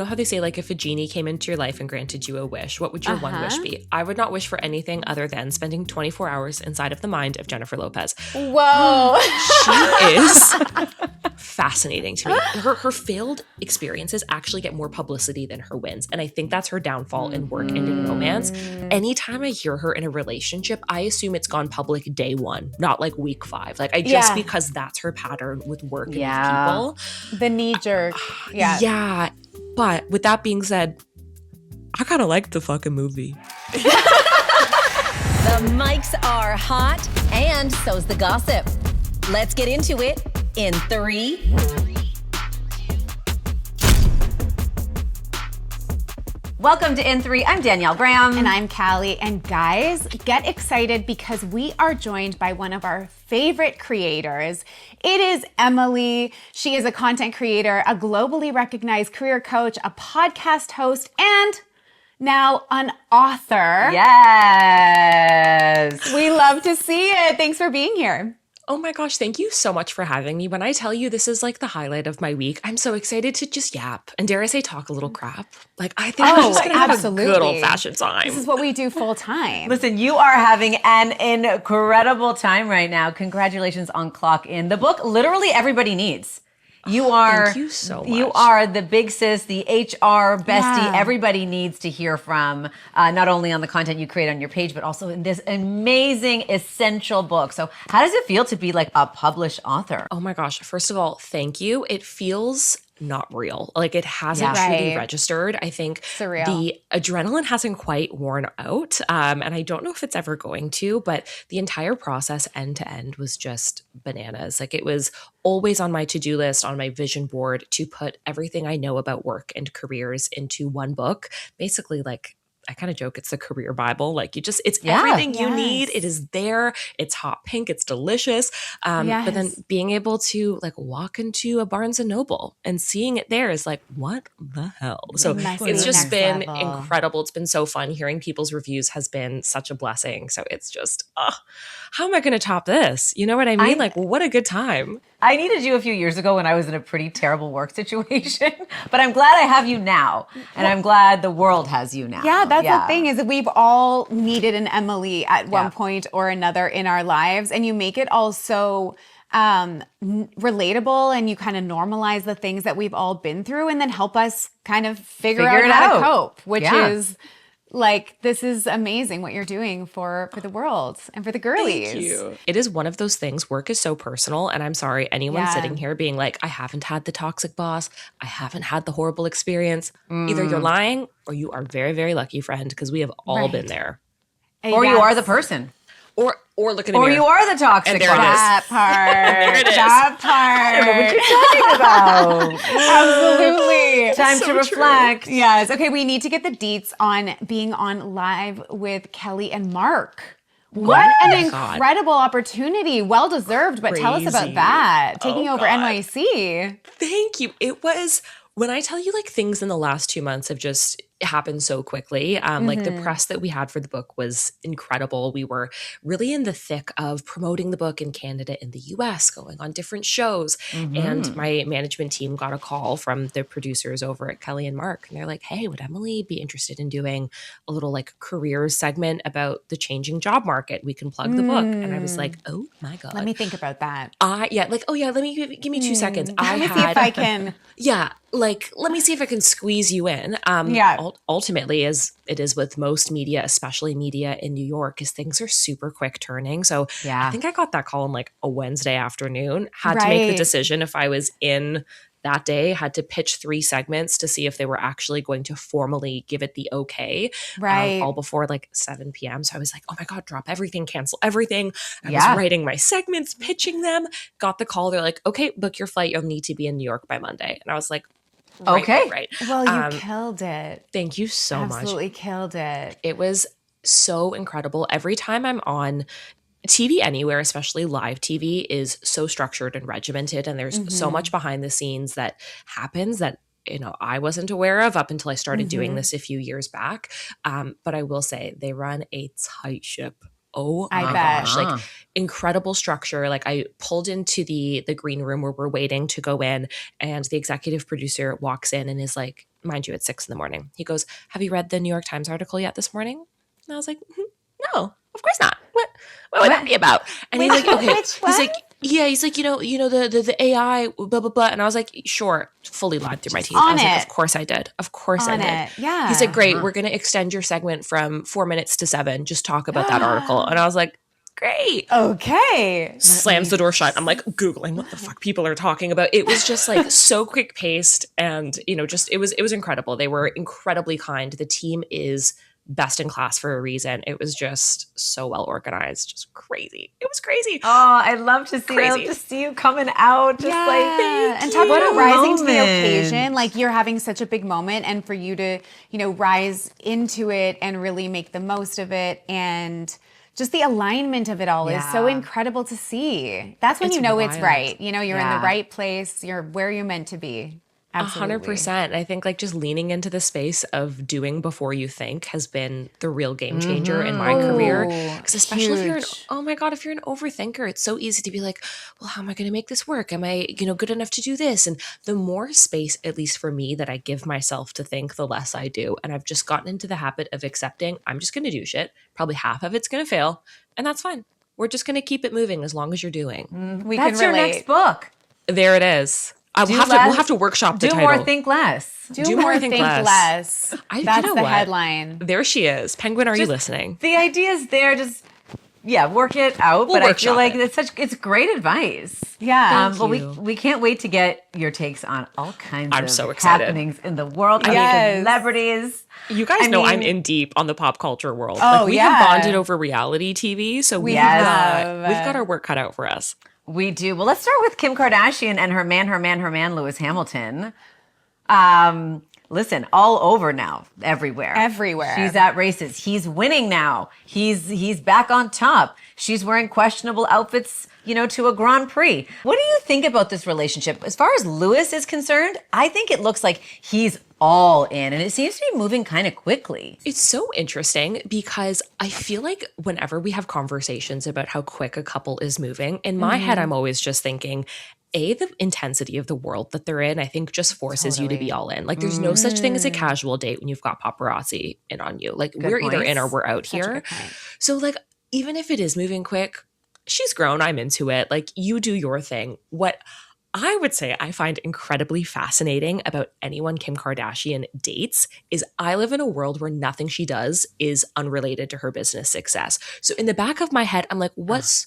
know how they say, like, if a genie came into your life and granted you a wish, what would your one wish be? I would not wish for anything other than spending 24 hours inside of the mind of Jennifer Lopez. Whoa. She is fascinating to me. Her failed experiences actually get more publicity than her wins. And I think that's her downfall in work and in romance. Anytime I hear her in a relationship, I assume it's gone public day one, not like week 5. Like, because that's her pattern with work and with people. The knee jerk. Yeah. But with that being said, I kind of like the fucking movie. The mics are hot, and so's the gossip. Let's get into it in 3. Welcome to In 3. I'm Danielle Graham. And I'm Callie. And guys, get excited because we are joined by one of our favorite creators. It is Emily. She is a content creator, a globally recognized career coach, a podcast host, and now an author. Yes. We love to see it. Thanks for being here. Oh my gosh, thank you so much for having me. When I tell you this is like the highlight of my week, I'm so excited to just yap and, dare I say, talk a little crap. Like, I think we're just going to have a good old-fashioned time. This is what we do full time. Listen, you are having an incredible time right now. Congratulations on Clock In. The book literally everybody needs. You are, thank you so much. You are the big sis, the HR bestie everybody needs to hear from, not only on the content you create on your page, but also in this amazing, essential book. So how does it feel to be like a published author? Oh my gosh. First of all, thank you. It feels not real. Like, it hasn't truly registered. I think surreal. The adrenaline hasn't quite worn out. And I don't know if it's ever going to, but the entire process end to end was just bananas. Like, it was always on my to-do list, on my vision board, to put everything I know about work and careers into one book. Basically, like, I kind of joke it's the career Bible. Like, it's everything you need. It is there. It's hot pink. It's delicious. But then being able to like walk into a Barnes and Noble and seeing it there is like, what the hell? So it's just been incredible. It's been so fun. Hearing people's reviews has been such a blessing. So it's just, how am I going to top this? You know what I mean? Like, what a good time. I needed you a few years ago when I was in a pretty terrible work situation, but I'm glad I have you now, and I'm glad the world has you now. Yeah, that's the thing, is that we've all needed an Emily at one point or another in our lives, and you make it all so relatable, and you kind of normalize the things that we've all been through, and then help us kind of figure out how to cope, which is... Like, this is amazing what you're doing for the world and for the girlies. Thank you. It is one of those things. Work is so personal. And I'm sorry, anyone sitting here being like, I haven't had the toxic boss. I haven't had the horrible experience. Either you're lying or you are very, very lucky, friend, because we have all been there. Or you are the person. Or look in the mirror. Or you are the toxic and there boss. That part. There it is. That part. I don't know what you're talking about. Absolutely. Time to reflect. True. Yes. Okay, we need to get the deets on being on live with Kelly and Mark. What an incredible opportunity. Well deserved, but tell us about that. Taking over NYC. Thank you. It was, when I tell you, like, things in the last 2 months have just happened so quickly. Like, the press that we had for the book was incredible. We were really in the thick of promoting the book in Canada and the US, going on different shows. And my management team got a call from the producers over at Kelly and Mark. And they're like, hey, would Emily be interested in doing a little like careers segment about the changing job market? We can plug the book. And I was like, oh my God. Let me think about that. Let me give me 2 seconds. Let me see if I can. Yeah. Like, let me see if I can squeeze you in. Ultimately, as it is with most media, especially media in New York, is things are super quick turning. So I think I got that call on like a Wednesday afternoon, had to make the decision if I was in that day, had to pitch 3 segments to see if they were actually going to formally give it the okay. All before like 7 p.m. So I was like, oh my God, drop everything, cancel everything. I was writing my segments, pitching them, got the call. They're like, okay, book your flight. You'll need to be in New York by Monday. And I was like, right. Well, you killed it. Thank you so much. Absolutely killed it. It was so incredible. Every time I'm on TV anywhere, especially live TV, is so structured and regimented, and there's so much behind the scenes that happens that I wasn't aware of up until I started doing this a few years back. But I will say they run a tight ship. Oh my gosh. Like, incredible structure. Like, I pulled into the green room where we're waiting to go in, and the executive producer walks in and is like, mind you, it's 6 a.m. He goes, have you read the New York Times article yet this morning? And I was like, no, of course not. What would that be about? And he's like, okay. He's like, yeah, he's like, the AI, blah, blah, blah. And I was like, sure, fully lied through my teeth. I was like, of course I did. Of course I did. Yeah. He's like, great, we're going to extend your segment from 4 minutes to 7. Just talk about that article. And I was like, great. Okay. Slams the door shut. I'm like Googling what the fuck people are talking about. It was just like so quick paced and, just it was incredible. They were incredibly kind. The team is best in class for a reason. It was just so well organized, just crazy. It was crazy. Oh, I'd love to see. I love to see you coming out, just and talk about rising to the occasion. Like you're having such a big moment, and for you to, rise into it and really make the most of it, and just the alignment of it all is so incredible to see. That's when it's it's right. You're in the right place. You're where you're meant to be. Absolutely. 100%. I think like just leaning into the space of doing before you think has been the real game changer in my career. Because especially if you're if you're an overthinker, it's so easy to be like, well, how am I going to make this work? Am I, good enough to do this? And the more space, at least for me, that I give myself to think, the less I do. And I've just gotten into the habit of accepting I'm just going to do shit. Probably half of it's going to fail. And that's fine. We're just going to keep it moving as long as you're doing. That's your next book. There it is. We'll have to workshop the title. Do more, think less. Do more, think less. That's the headline. There she is. Penguin, are you listening? The idea's there. Just work it out. But I feel like it's great advice. Yeah. We can't wait to get your takes on all kinds of so excited. happenings in the world. Celebrities. You guys know I'm in deep on the pop culture world. We have bonded over reality TV, so we've got our work cut out for us. We do. Well, let's start with Kim Kardashian and her man, Lewis Hamilton. Listen, all over now, everywhere. She's at races. He's winning now. He's back on top. She's wearing questionable outfits, to a Grand Prix. What do you think about this relationship? As far as Lewis is concerned, I think it looks like he's all in, and it seems to be moving kind of quickly. It's so interesting because I feel like whenever we have conversations about how quick a couple is moving, in my head, I'm always just thinking, the intensity of the world that they're in, I think just forces you to be all in. Like there's no such thing as a casual date when you've got paparazzi in on you. Like we're either in or we're out here. So like, even if it is moving quick, she's grown, I'm into it. Like you do your thing. What I would say I find incredibly fascinating about anyone Kim Kardashian dates is I live in a world where nothing she does is unrelated to her business success. So in the back of my head, I'm like, what's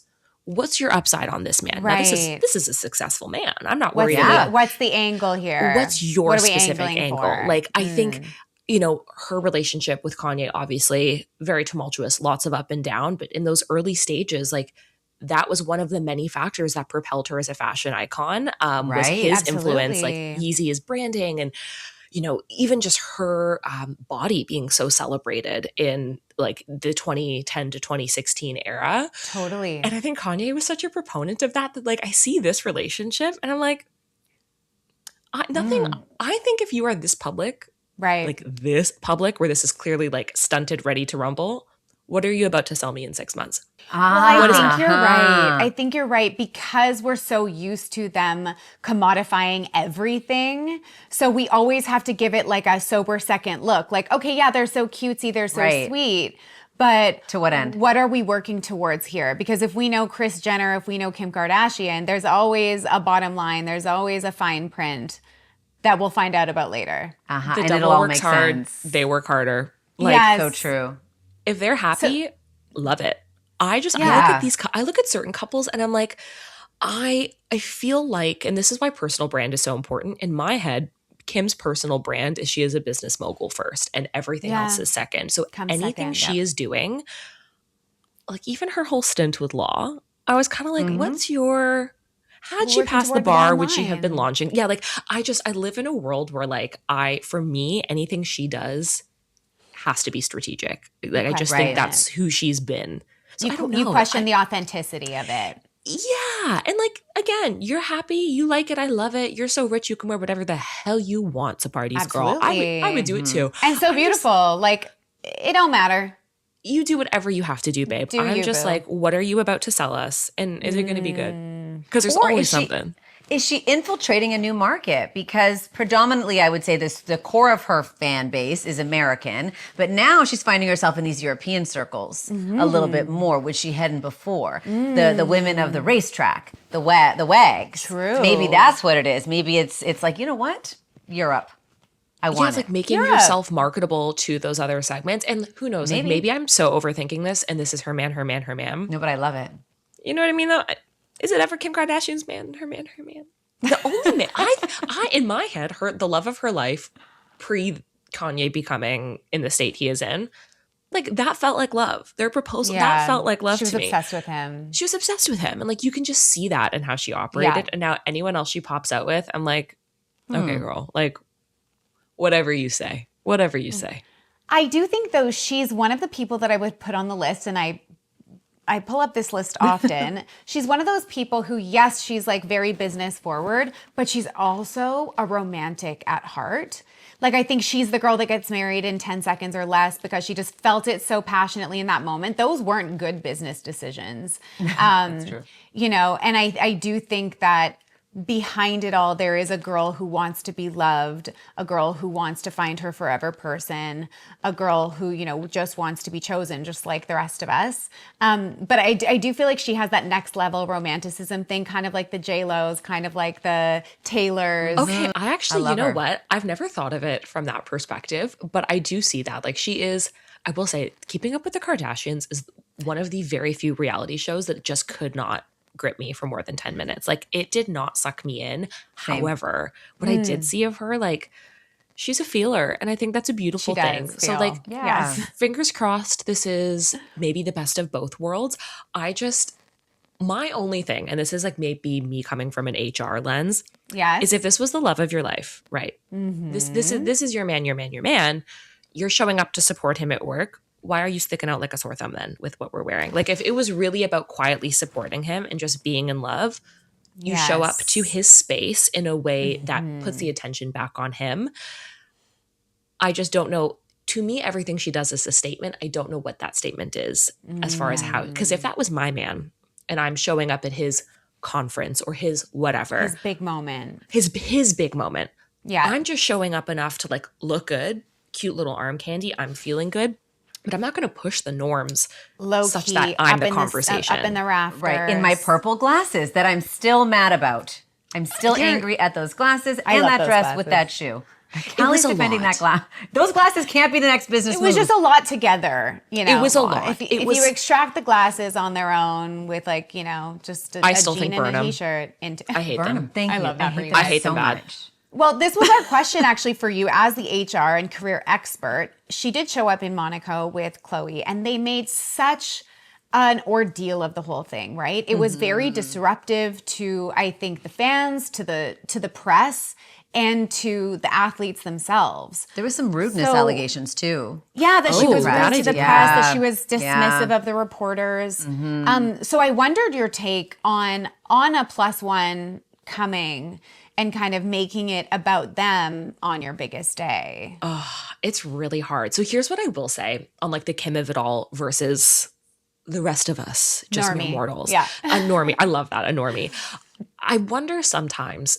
your upside on this man? Right. Now, this is a successful man. I'm not worried about what's the angle here. What's your specific angle? For? Like I think her relationship with Kanye, obviously very tumultuous, lots of up and down, but in those early stages, like that was one of the many factors that propelled her as a fashion icon, was his influence, like Yeezy is branding and, even just her body being so celebrated in like the 2010 to 2016 era. Totally. And I think Kanye was such a proponent of that like I see this relationship and I'm like, I think if you are this public, right, like this public where this is clearly like stunted, ready to rumble, what are you about to sell me in 6 months? Well, I think you're right. I think you're right because we're so used to them commodifying everything. So we always have to give it like a sober second look. Like, okay, yeah, they're so cutesy, they're so sweet. But to what end? What are we working towards here? Because if we know Kris Jenner, if we know Kim Kardashian, there's always a bottom line. There's always a fine print that we'll find out about later. The and devil it'll all works make hard. sense. They work harder. Like, so true. If they're happy, love it. I look at certain couples and I'm like, I feel like, and this is why personal brand is so important. In my head, Kim's personal brand is she is a business mogul first and everything else is second. So anything she is doing, like even her whole stint with Law, I was kind of like, how'd she pass the bar? Would she have been launching? Yeah, like I live in a world where like for me, anything she does has to be strategic. Like I just think that's who she's been. So I don't know. You question the authenticity of it. Yeah. And like, again, you're happy. You like it. I love it. You're so rich. You can wear whatever the hell you want to parties, girl. I would do it too. And so beautiful. Like it don't matter. You do whatever you have to do, babe. I'm just like, what are you about to sell us? And is it going to be good? Because there's always something. Is she infiltrating a new market? Because predominantly, I would say the core of her fan base is American, but now she's finding herself in these European circles a little bit more, which she hadn't before. The women of the racetrack, the wags. True. Maybe that's what it is. Maybe it's like, you know what? Europe. I want it's it. like making yourself marketable to those other segments. And who knows, like maybe I'm so overthinking this and this is her man, her man, her man. No, but I love it. You know what I mean though? Is it ever Kim Kardashian's man, her man, her man? The only man, I in my head, the love of her life, pre Kanye becoming in the state he is in, like that felt like love. Their proposal, that felt like love to me. She was obsessed with him. She was obsessed with him. And like, you can just see that in how she operated. And now anyone else she pops out with, I'm like, okay, girl, like whatever you say, whatever you say. I do think though, she's one of the people that I would put on the list, and I pull up this list often. She's one of those people who, yes, she's like very business forward, but she's also a romantic at heart. Like, I think she's the girl that gets married in 10 seconds or less because she just felt it so passionately in that moment. Those weren't good business decisions. That's true. You know, and I do think that behind it all, there is a girl who wants to be loved, a girl who wants to find her forever person, a girl who, you know, just wants to be chosen, just like the rest of us. But I do feel like she has that next level romanticism thing, kind of like the J-Lo's, kind of like the Taylors. Okay, I actually, you know her. what? I've never thought of it from that perspective, but I do see that. Like she is, I will say, Keeping Up with the Kardashians is one of the very few reality shows that just could not grip me for more than 10 minutes. Like it did not suck me in. Same. However, what I did see of her, like she's a feeler. And I think that's a beautiful thing. So like, Yeah. fingers crossed, this is maybe the best of both worlds. My only thing, and this is like maybe me coming from an HR lens, is if this was the love of your life, right? This is your man, your man, your man. You're showing up to support him at work. Why are you sticking out like a sore thumb then with what we're wearing? Like if it was really about quietly supporting him and just being in love, you show up to his space in a way that puts the attention back on him. I just don't know. To me, everything she does is a statement. I don't know what that statement is as far as how, because if that was my man and I'm showing up at his conference or his whatever. His big moment. His big moment. Yeah. I'm just showing up enough to like look good, cute little arm candy. I'm feeling good. But I'm not going to push the norms Low such key, that I'm up the in conversation. up in the rafters. Right, in my purple glasses that I'm still mad about. I'm still angry at those glasses and love that those dress with that glasses. shoe. It was Kelly's a defending lot. that glass. Those glasses can't be the next business It was move. just a lot together, you know. It was a lot. If It was- you extract the glasses on their own with like, you know, just a still jean think and burn a 'em. t-shirt. I hate Burn them. 'em. Thank I you. love that for you. I hate them so bad. much. Well, this was our question actually for you as the HR and career expert. She did show up in Monaco with Chloe, and they made such an ordeal of the whole thing, right? It was very disruptive to, I think, the fans, to the press, and to the athletes themselves. There was some rudeness So- allegations too. Yeah, that she Oh, was that rude I to the didn't press, know. that she was dismissive Yeah. of the reporters. So I wondered your take on a +1 coming and kind of making it about them on your biggest day. It's really hard. So here's what I will say on like the Kim of it all versus the rest of us, just mere Normie. mortals. Yeah. A normie. I love that, a normie. I wonder sometimes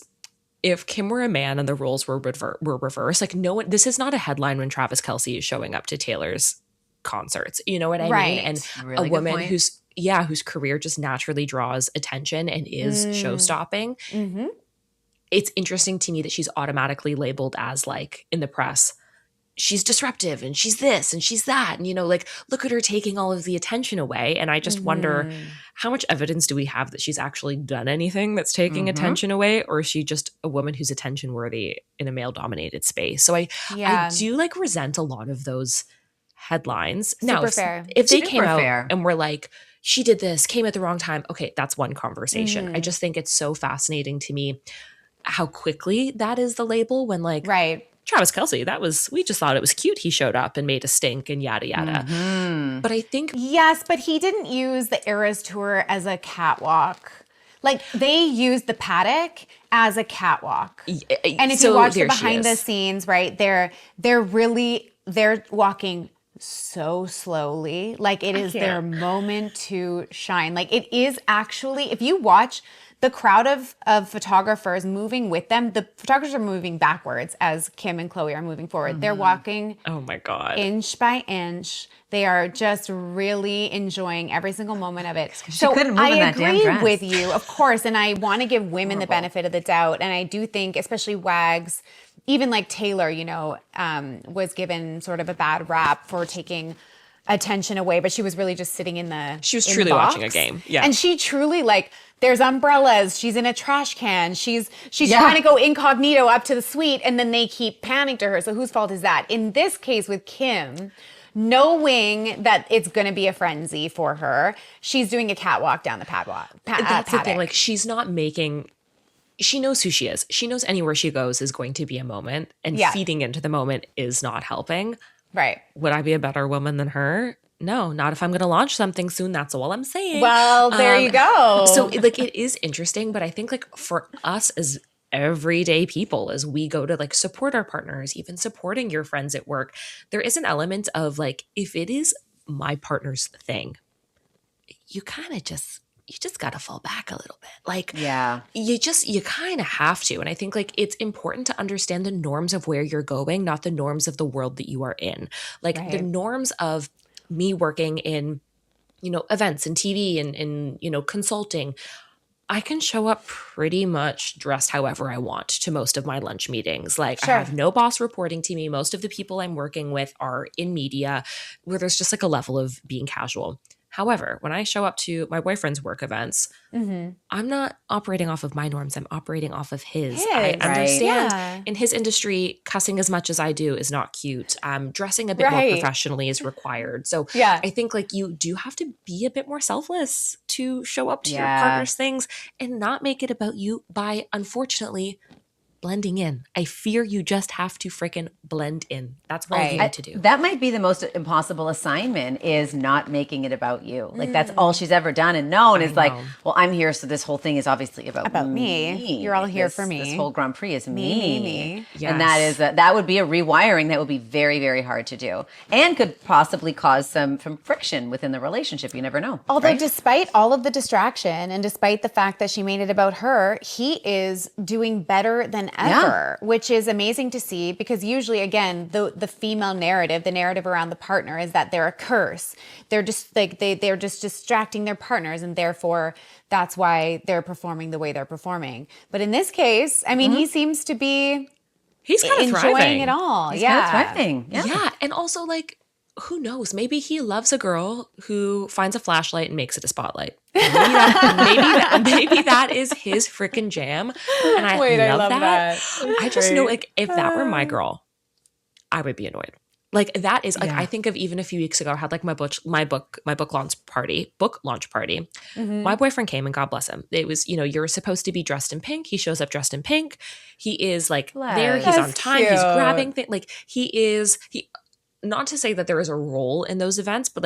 if Kim were a man and the roles were reversed, like no one, this is not a headline when Travis Kelce is showing up to Taylor's concerts. You know what I Right. mean? And Really a good woman point. whose career just naturally draws attention and is show stopping. Mm-hmm. It's interesting to me that she's automatically labeled as like in the press, she's disruptive and she's this and she's that. And, you know, like, look at her taking all of the attention away. And I just wonder how much evidence do we have that she's actually done anything that's taking attention away? Or is she just a woman who's attention worthy in a male dominated space? So I do like resent a lot of those headlines. Now, Super fair. if they Super came out fair. and were like, she did this, came at the wrong time. Okay, that's one conversation. I just think it's so fascinating to me how quickly that is the label when like, Right. Travis Kelce, we just thought it was cute. He showed up and made a stink and yada, yada. But I think Yes, but he didn't use the Eras Tour as a catwalk. Like they used the paddock as a catwalk. And if so you watch the there she behind the is. scenes, right, they're walking so slowly. Like it is their moment to shine. Like it is actually, if you watch the crowd of photographers moving with them, the photographers are moving backwards as Kim and Chloe are moving forward. They're walking Oh my God. inch by inch. They are just really enjoying every single moment of it. She couldn't move in that damn agree dress. with you, of course, and I want to give women the benefit of the doubt. And I do think, especially Wags, even like Taylor, was given sort of a bad rap for taking attention away, but she was really just sitting in the She was in the truly box. watching a game. Yeah. And she truly there's umbrellas, she's in a trash can, she's trying to go incognito up to the suite, and then they keep panning to her. So whose fault is that? In this case with Kim, knowing that it's going to be a frenzy for her, she's doing a catwalk down the paddock. That's the thing. Like, she's not making. She knows who she is. She knows anywhere she goes is going to be a moment, and feeding into the moment is not helping. Right. Would I be a better woman than her? No, not if I'm going to launch something soon. That's all I'm saying. Well, there you go. So, it is interesting, but I think, for us as everyday people, as we go to, support our partners, even supporting your friends at work, there is an element of, if it is my partner's thing, you kind of just got to fall back a little bit. You kind of have to. And I think it's important to understand the norms of where you're going, not the norms of the world that you are in. The norms of me working in, events and TV and consulting. I can show up pretty much dressed however I want to most of my lunch meetings. I have no boss reporting to me. Most of the people I'm working with are in media where there's just a level of being casual. However, when I show up to my boyfriend's work events, I'm not operating off of my norms. I'm operating off of his. I understand in his industry, cussing as much as I do is not cute. Dressing a bit more professionally is required. So I think you do have to be a bit more selfless to show up to your partner's things and not make it about you by, unfortunately, blending in. I fear you just have to freaking blend in. That's all you need to do. That might be the most impossible assignment, is not making it about you. That's all she's ever done and known is well, I'm here, so this whole thing is obviously about me. You're all here for me. This whole Grand Prix is me. Yes. And that would be a rewiring that would be very, very hard to do, and could possibly cause some friction within the relationship. You never know. Although despite all of the distraction and despite the fact that she made it about her, he is doing better than ever, which is amazing to see, because usually, again, the female narrative, the narrative around the partner is that they're a curse. They're just they're just distracting their partners, and therefore that's why they're performing the way they're performing. But in this case, I mean, he seems to be he's kind of enjoying thriving. it all. He's kind of thriving. Yeah. And also who knows? Maybe he loves a girl who finds a flashlight and makes it a spotlight. Maybe that is his freaking jam. And I love that. I just know, if that were my girl, I would be annoyed. That is I think of even a few weeks ago, I had my book launch party. My boyfriend came, and God bless him. It was, you're supposed to be dressed in pink. He shows up dressed in pink. He is there. He's on time. Cute. He's grabbing things. He. Not to say that there is a role in those events, but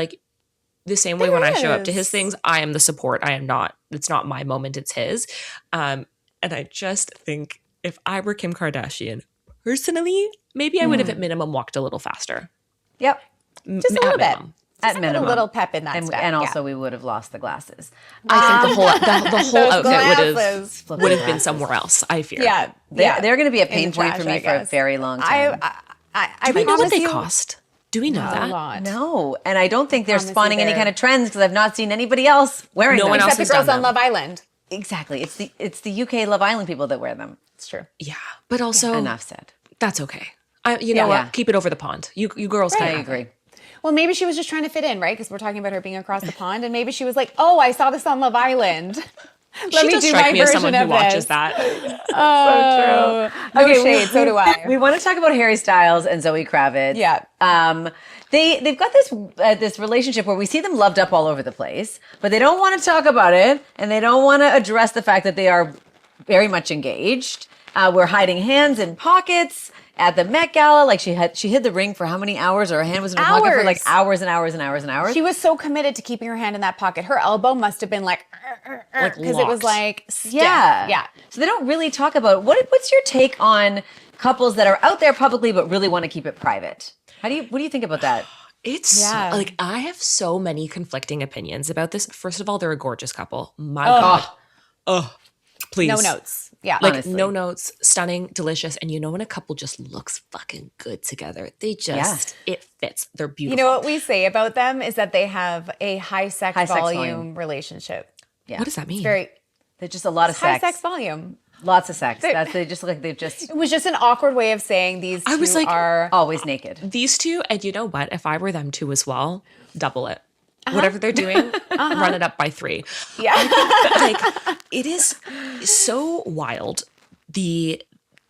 the same way when I show up to his things, I am the support. I am not, it's not my moment, it's his. And I just think if I were Kim Kardashian, personally, maybe I would have at minimum walked a little faster. Yep. Just a little bit. At minimum. A little pep in that step. And also we would have lost the glasses. I think the whole outfit would have been somewhere else, I fear. Yeah. They're going to be a pain point for me for a very long time. Do we know what they cost? Do we know that? A lot. No, and I don't think they're spawning any kind of trends, because I've not seen anybody else wearing them. No one else Except the girls on Love Island. Exactly. It's the UK Love Island people that wear them. It's true. Yeah, but also enough said. That's okay. You know what? Keep it over the pond. You girls can. I agree. Well, maybe she was just trying to fit in, right? Because we're talking about her being across the pond, and maybe she was like, "Oh, I saw this on Love Island. Let me do my version of watches this." that. Oh, so true. No shade. So do I. We want to talk about Harry Styles and Zoë Kravitz. Yeah. They've got this relationship where we see them loved up all over the place, but they don't want to talk about it, and they don't want to address the fact that they are very much engaged. We're hiding hands in pockets at the Met Gala. She hid the ring for how many hours? Or her hand was in her pocket for hours and hours and hours and hours. She was so committed to keeping her hand in that pocket. Her elbow must have been because it was stiff. Yeah. So they don't really talk about what's your take on couples that are out there publicly but really want to keep it private? What do you think about that? It's Yeah. like I have so many conflicting opinions about this. First of all, they're a gorgeous couple. My Oh. God. Oh, please. No notes. Yeah. Like Honestly. no notes, stunning, delicious. And you know when a couple just looks fucking good together, they just, it fits. They're beautiful. You know what we say about them is that they have a high sex High sex volume volume. relationship. Yeah. What does that mean? Very They're just a lot of high sex. sex volume. Lots of sex. They just look like they've just It was just an awkward way of saying these two I was like, are always naked. These two, and you know what? If I were them two as well, double it. Whatever they're doing, run it up by 3. yeah. Like it is so wild.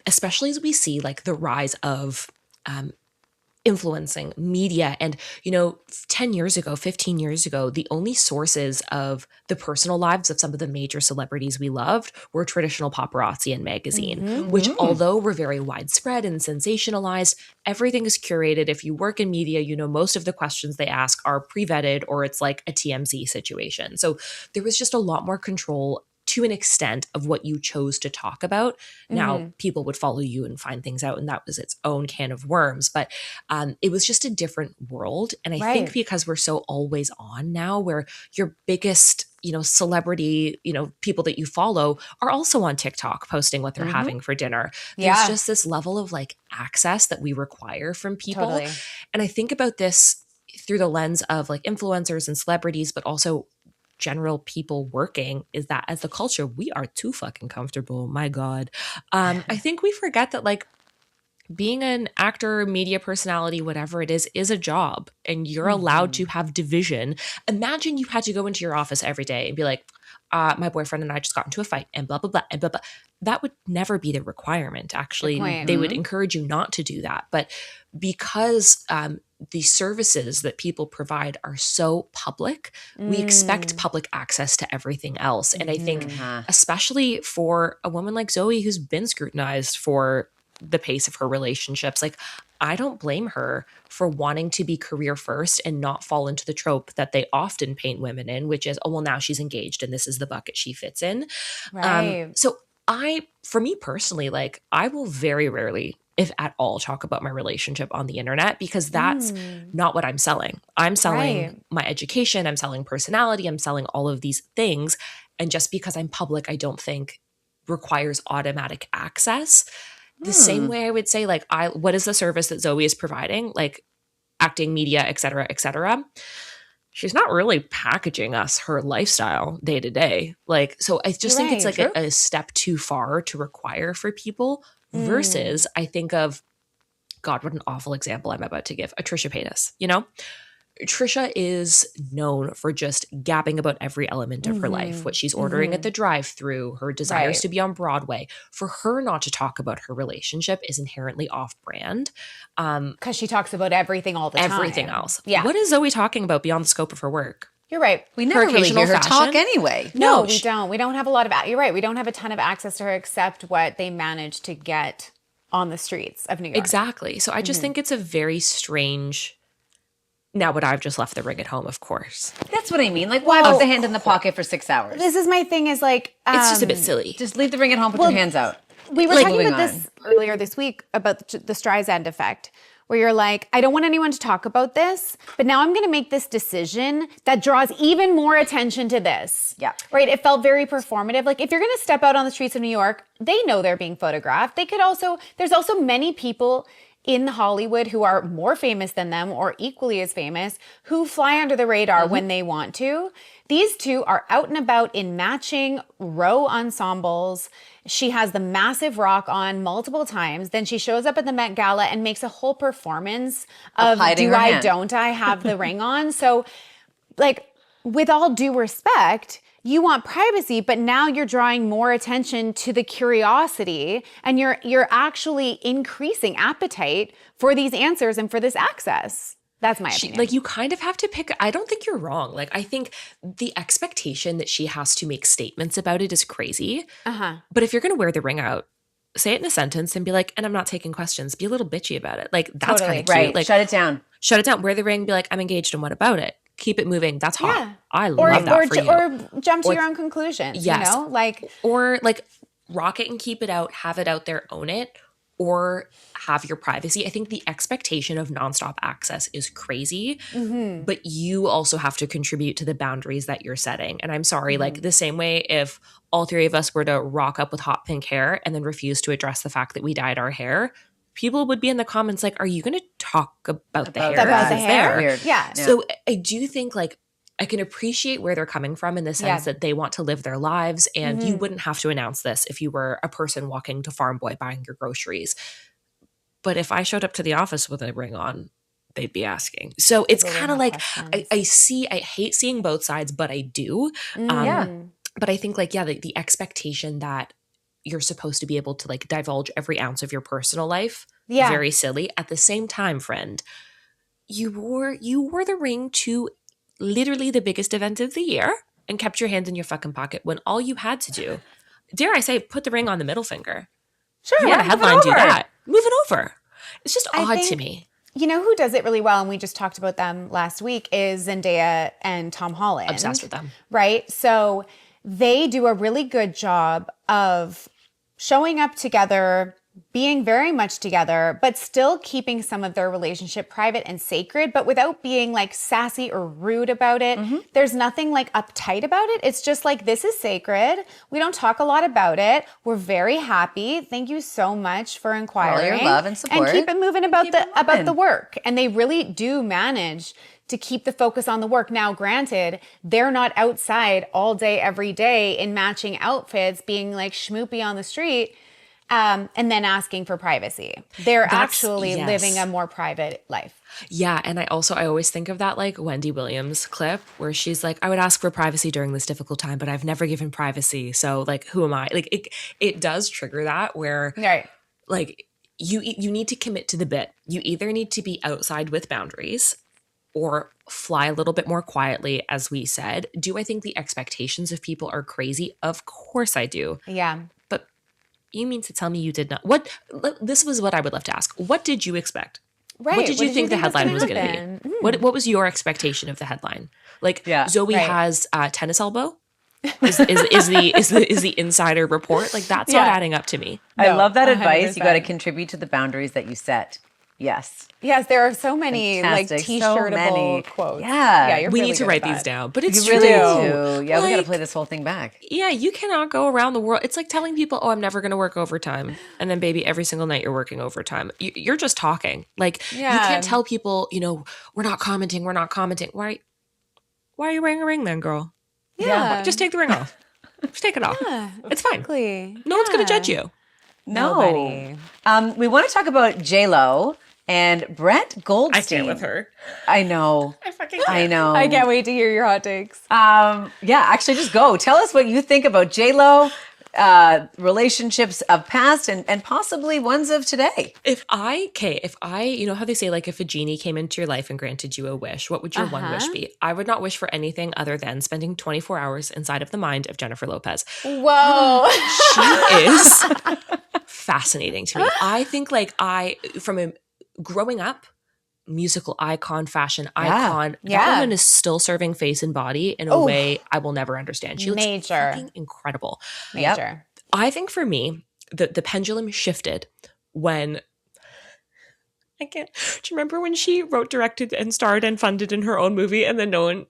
Especially as we see like the rise of influencing media, and 10 years ago, 15 years ago, the only sources of the personal lives of some of the major celebrities we loved were traditional paparazzi and magazine, which although were very widespread and sensationalized, everything is curated. If you work in media, most of the questions they ask are pre-vetted, or it's like a TMZ situation. So there was just a lot more control to an extent of what you chose to talk about. Now, people would follow you and find things out, and that was its own can of worms. But it was just a different world. And I think because we're so always on now, where your biggest, celebrity, people that you follow are also on TikTok posting what they're having for dinner. There's just this level of like access that we require from people. Totally. And I think about this through the lens of like influencers and celebrities, but also general people working, is that as the culture, we are too fucking comfortable. My God. I think we forget that like being an actor, media personality, whatever it is a job, and you're allowed to have division. Imagine you had to go into your office every day and be like, my boyfriend and I just got into a fight and blah, blah, blah, and blah, blah. That would never be the requirement. Actually, they would encourage you not to do that. But because the services that people provide are so public, we expect public access to everything else. And I think especially for a woman like Zoe, who's been scrutinized for the pace of her relationships, like I don't blame her for wanting to be career first and not fall into the trope that they often paint women in, which is, oh, well, now she's engaged and this is the bucket she fits in. Right. So for me personally, like I will very rarely, if at all, talk about my relationship on the internet, because that's not what I'm selling. I'm selling my education, I'm selling personality, I'm selling all of these things. And just because I'm public, I don't think requires automatic access. The same way I would say, like, what is the service that Zoe is providing? Like acting, media, et cetera, et cetera. She's not really packaging us her lifestyle day to day. Like, so I just think it's like a step too far to require for people versus I think of, God, what an awful example I'm about to give. A Trisha Paytas, Trisha is known for just gabbing about every element of her life, what she's ordering at the drive-thru, her desires to be on Broadway. For her not to talk about her relationship is inherently off-brand. Because she talks about everything all the time. Everything else. Yeah. What is Zoe talking about beyond the scope of her work? You're right. We never really occasional hear her fashion? talk anyway. No, No, we don't. We don't have a lot of, you're right. We don't have a ton of access to her except what they managed to get on the streets of New York. Exactly. So I just think it's a very strange... Now, would I have just left the ring at home? Of course. That's what I mean. Like, why put the hand in the pocket for 6 hours? This is my thing is like... It's just a bit silly. Just leave the ring at home, put your hands out. We were Like, talking moving about this earlier this week about the Streisand effect, where you're like, I don't want anyone to talk about this, but now I'm going to make this decision that draws even more attention to this. Yeah. Right? It felt very performative. Like if you're going to step out on the streets of New York, they know they're being photographed. There's also many people in Hollywood who are more famous than them or equally as famous who fly under the radar when they want to. These two are out and about in matching row ensembles. She has the massive rock on multiple times. Then she shows up at the Met Gala and makes a whole performance of hiding do her I, hand. don't I have the ring on? So like with all due respect, you want privacy, but now you're drawing more attention to the curiosity and you're actually increasing appetite for these answers and for this access. That's my opinion. Like you kind of have to pick. I don't think you're wrong. Like I think the expectation that she has to make statements about it is crazy. But if you're going to wear the ring out, say it in a sentence and be like, and I'm not taking questions. Be a little bitchy about it. Like that's kind of cute. Right. Like Shut it down. Shut it down. Wear the ring. Be like, I'm engaged, and what about it? Keep it moving. That's hot. Yeah. I love that for you. Or jump to your own conclusions. Yes. Like Or like rock it and keep it out. Have it out there. Own it. or have your privacy. I think the expectation of nonstop access is crazy, but you also have to contribute to the boundaries that you're setting. And I'm sorry, like the same way if all three of us were to rock up with hot pink hair and then refuse to address the fact that we dyed our hair, people would be in the comments like, are you going to talk about the hair? About the that's hair? there? Weird. Yeah. So I do think like I can appreciate where they're coming from in the sense that they want to live their lives, and you wouldn't have to announce this if you were a person walking to Farm Boy buying your groceries. But if I showed up to the office with a ring on, they'd be asking. So it's kind of like I hate seeing both sides, but I do. But I think like, the expectation that you're supposed to be able to like divulge every ounce of your personal life, very silly. At the same time, friend, you wore the ring to literally the biggest event of the year and kept your hands in your fucking pocket when all you had to do, dare I say, put the ring on the middle finger. Sure. You want a headline, do that. Move it over. It's just odd to me. You know who does it really well, and we just talked about them last week, is Zendaya and Tom Holland. Obsessed with them. Right? So they do a really good job of showing up together, being very much together, but still keeping some of their relationship private and sacred, but without being like sassy or rude about it. There's nothing like uptight about it. It's just like, this is sacred. We don't talk a lot about it. We're very happy. Thank you so much for inquiring. all your love and support. And keep it moving about the work. And they really do manage to keep the focus on the work. Now, granted, they're not outside all day, every day in matching outfits, being like schmoopy on the street. And then asking for privacy. They're actually living a more private life. Yeah. And I always think of that like Wendy Williams clip where she's like, I would ask for privacy during this difficult time, but I've never given privacy. So like, who am I? Like it does trigger that where like you need to commit to the bit. You either need to be outside with boundaries or fly a little bit more quietly, as we said. Do I think the expectations of people are crazy? Of course I do. Yeah. You mean to tell me you did not? This was what I would love to ask. What did you expect? Right. What did you think the headline was going to be? What was your expectation of the headline? Like Zoe has tennis elbow? Is the insider report? Like that's not adding up to me. I love that 100%. advice. You got to contribute to the boundaries that you set. Yes. Yes, there are so many Fantastic. like t-shirtable quotes. Yeah. You're We really need to good write at these that. down. But it's You really true. do. Yeah, we got to Like, play this whole thing back. Yeah, you cannot go around the world. It's like telling people, oh, I'm never going to work overtime. And then, baby, every single night you're working overtime. You're just talking. Like, you can't tell people, we're not commenting. Why are you wearing a ring then, girl? Yeah. Just take the ring off. Just take it off. It's fine. Exactly. No one's going to judge you. No. We want to talk about J-Lo and Brett Goldstein. I stand with her. I know. I know. I can't wait to hear your hot takes. Actually, just go. Tell us what you think about J-Lo, relationships of past and possibly ones of today. If I, you know how they say, like, if a genie came into your life and granted you a wish, what would your one wish be? I would not wish for anything other than spending 24 hours inside of the mind of Jennifer Lopez. Whoa. She is fascinating to me. I think, like, from a growing up, musical icon, fashion icon, that woman is still serving face and body in a way I will never understand. She looks fucking incredible. Major. I think for me, the pendulum shifted when I can't. Do you remember when she wrote, directed, and starred and funded in her own movie, and then no one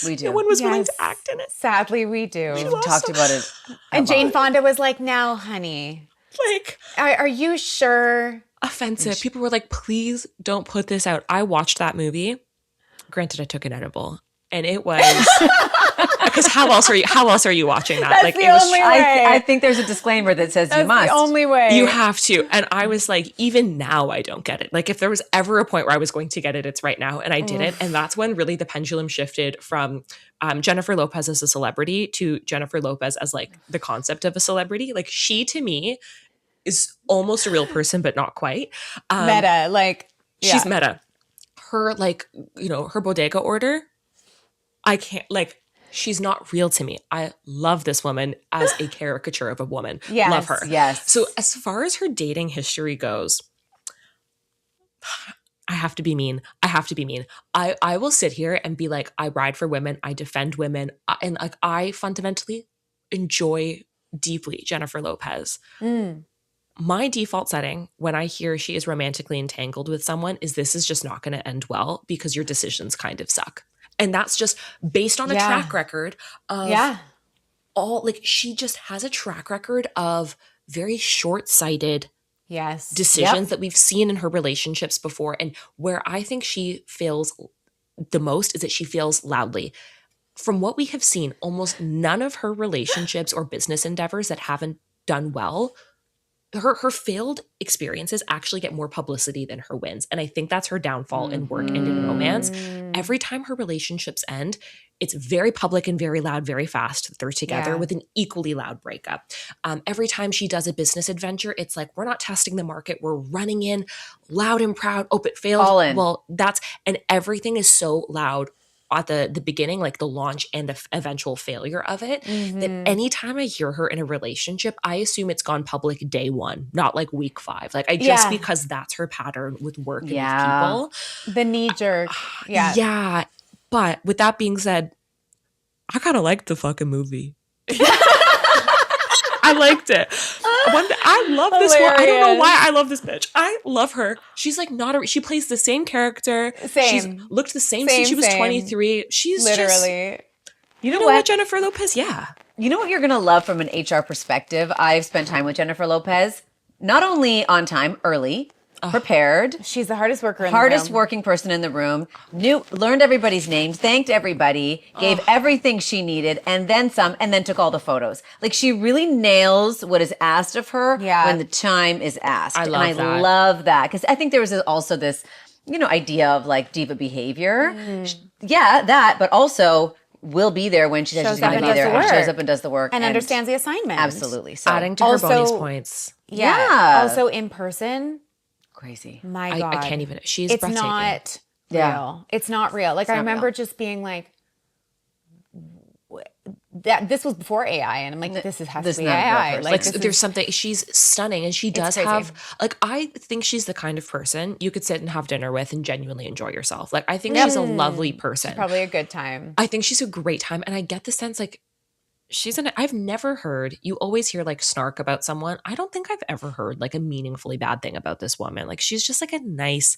was willing to act in it? Sadly, we do. We've talked about it. And Jane Fonda was like, "Now, honey, Like, are you sure?" Offensive. People were like, please don't put this out. I watched that movie. Granted, I took an edible. And it was because how else are you watching that? That's like the it was only way. I think there's a disclaimer that says you must. The only way. you have to. And I was like, even now I don't get it. Like if there was ever a point where I was going to get it, it's right now. And I didn't. And that's when really the pendulum shifted from Jennifer Lopez as a celebrity to Jennifer Lopez as like the concept of a celebrity. Like she to me is almost a real person, but not quite. Meta, like she's meta. Her her bodega order, I can't she's not real to me. I love this woman as a caricature of a woman. Yes, love her. Yes. So as far as her dating history goes, I have to be mean. I will sit here and be like, I ride for women. I defend women. And I fundamentally enjoy deeply Jennifer Lopez. my default setting when I hear she is romantically entangled with someone is this is just not going to end well because your decisions kind of suck. And that's just based on a track record of all, like, she just has a track record of very short-sighted decisions that we've seen in her relationships before. And where I think she fails the most is that she fails loudly. From what we have seen, almost none of her relationships or business endeavors that haven't done well, her failed experiences actually get more publicity than her wins. And I think that's her downfall in work and in romance. Every time her relationships end, it's very public and very loud, very fast that they're together with an equally loud breakup. Every time she does a business adventure, it's like, we're not testing the market. We're running in loud and proud. Oh, it failed. All in. Well, and everything is so loud at the beginning, like the launch and the eventual failure of it, that anytime I hear her in a relationship, I assume it's gone public day one, not like week 5. Like because that's her pattern with work and with people. The knee jerk. Yeah. But with that being said, I kind of liked the fucking movie. I liked it. I love this one. I don't know why I love this bitch. I love her. She's like she plays the same character. She's looked the same since she was 23. She's literally. You know what, Jennifer Lopez? Yeah. You know what you're going to love from an HR perspective? I've spent time with Jennifer Lopez, not only on time, early, prepared. She's the hardest worker in the room. Hardest working person in the room. Learned everybody's names, thanked everybody, gave everything she needed, and then some, and then took all the photos. Like, she really nails what is asked of her when the time is asked. I love that. Because I think there was also this, idea of like diva behavior. Yeah, that, but also will be there when she says she's going to be there, and shows up and does the work. And understands the assignment. Absolutely. So, adding to her bonus points. Yeah. Also in person. Crazy. My God. I can't even. She's it's breathtaking. Not real. It's not real. Like, I remember just being like, that this was before AI, and I'm like, this has to be AI. Like there's something. She's stunning, and she does have. Like, I think she's the kind of person you could sit and have dinner with and genuinely enjoy yourself. Like, I think she's a lovely person. She's probably a good time. I think she's a great time, and I get the sense like I've never heard, you always hear like snark about someone. I don't think I've ever heard like a meaningfully bad thing about this woman. Like, she's just like a nice,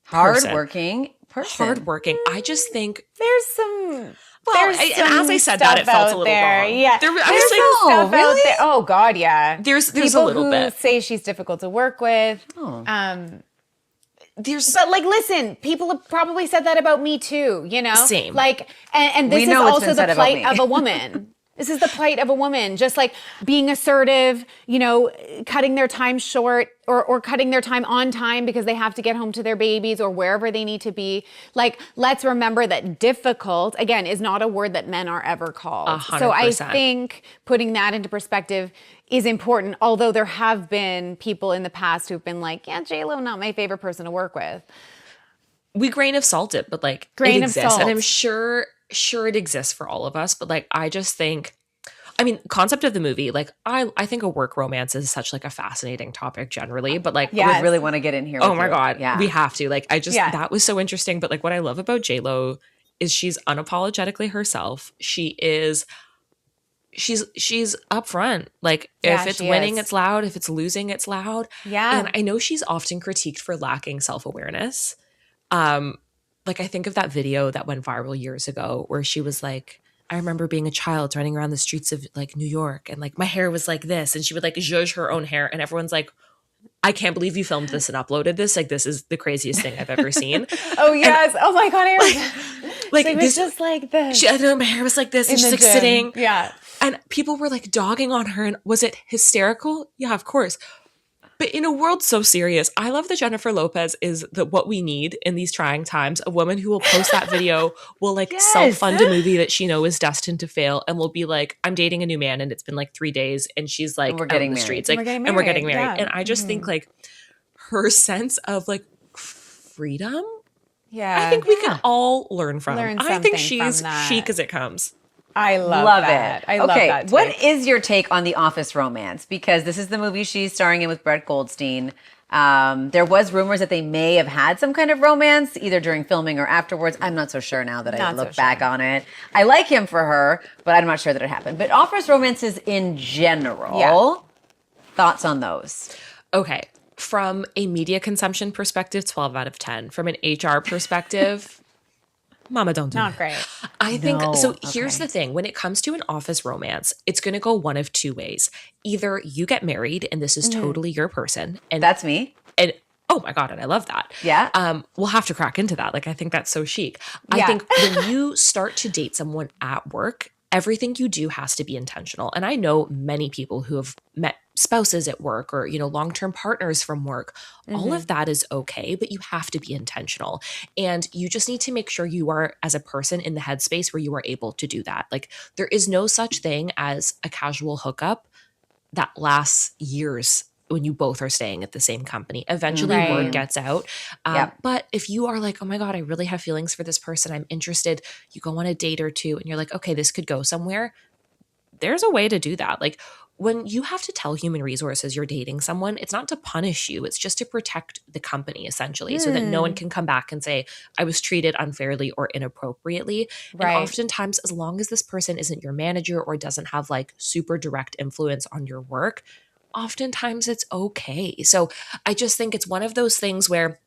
hardworking person. Hardworking. I just think there's some. Well, and as I said that, it felt a little wrong. Yeah, there's stuff out there. Oh God, yeah. There's people a little bit. Say she's difficult to work with. But like, listen, people have probably said that about me too. Same. Like, and this is also the plight of a woman. This is the plight of a woman, just like being assertive, cutting their time short or cutting their time on time because they have to get home to their babies or wherever they need to be. Like, let's remember that difficult, again, is not a word that men are ever called. 100%. So I think putting that into perspective is important, although there have been people in the past who've been like, yeah, J-Lo, not my favorite person to work with. We grain of salt it, but like grain it of exists. salt. And I'm sure it exists for all of us, but like, I just think, concept of the movie, like I think a work romance is such like a fascinating topic generally, but like, we really want to get in here. Oh my God. Yeah. We have to, like, that was so interesting. But like, what I love about J-Lo is she's unapologetically herself. She's upfront. Like, if it's winning, it's loud. If it's losing, it's loud. Yeah. And I know she's often critiqued for lacking self-awareness. Like, I think of that video that went viral years ago where she was like, I remember being a child running around the streets of like New York, and like my hair was like this, and she would like zhuzh her own hair, and everyone's like, I can't believe you filmed this and uploaded this. Like, this is the craziest thing I've ever seen. Oh yes. Oh my God. Like it was just like this. I don't know, my hair was like this, and she's like sitting. Yeah. And people were like dogging on her, and was it hysterical? Yeah, of course. But in a world so serious, I love that Jennifer Lopez is what we need in these trying times. A woman who will post that video, will like self-fund a movie that she knows is destined to fail, and will be like, I'm dating a new man and it's been like 3 days, and she's like, we're getting out in the married. streets, like, and we're getting married. Yeah. And I just think like her sense of like freedom, I think we can all learn from. I think she's chic as it comes. I love that. I love that. What is your take on the Office romance? Because this is the movie she's starring in with Brett Goldstein. There was rumors that they may have had some kind of romance either during filming or afterwards. I'm not so sure now that I look back on it. I like him for her, but I'm not sure that it happened. But Office romances in general, Thoughts on those? Okay. From a media consumption perspective, 12 out of 10. From an HR perspective, mama, don't do Not it. great. I think so. Okay. Here's the thing. When it comes to an office romance, it's going to go one of two ways. Either you get married and this is totally your person. And That's me. And oh my God, and I love that. Yeah. We'll have to crack into that. Like, I think that's so chic. I Yeah. think when you start to date someone at work, everything you do has to be intentional. And I know many people who have met spouses at work or, long-term partners from work. All of that is okay, but you have to be intentional. And you just need to make sure you are, as a person, in the headspace where you are able to do that. Like, there is no such thing as a casual hookup that lasts years when you both are staying at the same company. Eventually Right. word gets out. Yep. But if you are like, oh my God, I really have feelings for this person, I'm interested, you go on a date or two and you're like, okay, this could go somewhere. There's a way to do that. Like, when you have to tell human resources you're dating someone, it's not to punish you. It's just to protect the company, essentially, so that no one can come back and say, I was treated unfairly or inappropriately. Right. And oftentimes, as long as this person isn't your manager or doesn't have like super direct influence on your work, oftentimes it's okay. So I just think it's one of those things where,